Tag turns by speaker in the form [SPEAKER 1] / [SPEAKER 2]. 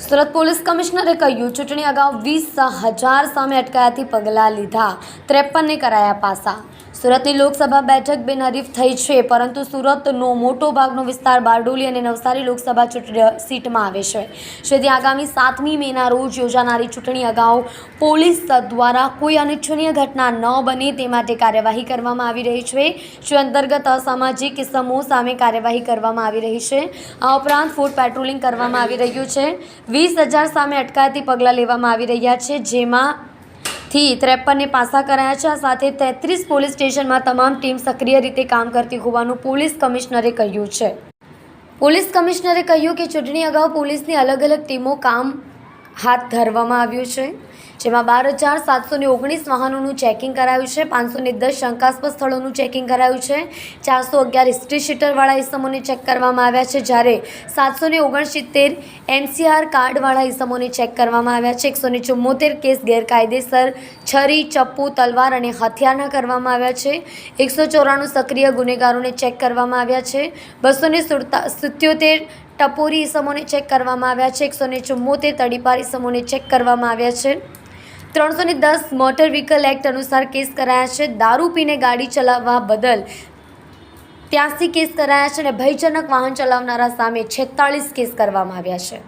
[SPEAKER 1] Surat police કમિશનરે કહ્યું, ચૂંટણી અગાઉ 20,000 સામે અટકાયતી પગલાં લીધા, 53ને કરાયા પાસા। સુરતની લોકસભા બેઠક બિનહરીફ થઈ છે, પરંતુ સુરતનો મોટો ભાગનો વિસ્તાર બારડોલી અને નવસારી લોકસભા ચૂંટણી સીટમાં આવે છે, જેથી આગામી 7મી મેના રોજ યોજાનારી ચૂંટણી અગાઉ પોલીસ દ્વારા કોઈ અનિચ્છનીય ઘટના ન બને તે માટે કાર્યવાહી કરવામાં આવી રહી છે, જે અંતર્ગત અસામાજિક ઇસમો સામે કાર્યવાહી કરવામાં આવી રહી છે। આ ઉપરાંત ફૂટ પેટ્રોલિંગ કરવામાં આવી રહ્યું છે। 20,000 સામે અટકાયતી પગલાં લેવામાં આવી રહ્યા છે, જેમાંથી 53ને પાસા કરાયા છે। આ સાથે 33 પોલીસ સ્ટેશનમાં તમામ ટીમ સક્રિય રીતે કામ કરતી હોવાનું પોલીસ કમિશનરે કહ્યું છે। પોલીસ કમિશનરે કહ્યું કે ચૂંટણી અગાઉ પોલીસની અલગ અલગ ટીમો કામ હાથ ધરવામાં આવ્યું છે, જેમાં 12,719 વાહનોનું ચેકિંગ કરાયું છે, 510 શંકાસ્પદ સ્થળોનું ચેકિંગ કરાયું છે, 411 હિસ્ટ્રી શીટરવાળા ઇસમોને ચેક કરવામાં આવ્યા છે, જ્યારે 769 NCR કાર્ડવાળા ઇસમોને ચેક કરવામાં આવ્યા છે। 174 કેસ ગેરકાયદેસર છરી, ચપ્પુ, તલવાર અને હથિયારના કરવામાં આવ્યા છે। 194 સક્રિય ગુનેગારોને ચેક કરવામાં આવ્યા છે। 277 ટપોરી ઇસમોને ચેક કરવામાં આવ્યા છે। 174 તડીપાર ઇસમોને ચેક કરવામાં આવ્યા છે। 310 મોટર વ્હીકલ એક્ટ અનુસાર કેસ કરાયા છે। દારૂ પીને ગાડી ચલાવવા બદલ 83 કેસ કરાયા છે અને ભયજનક વાહન ચલાવનારા સામે 46 કેસ કરવામાં આવ્યા છે।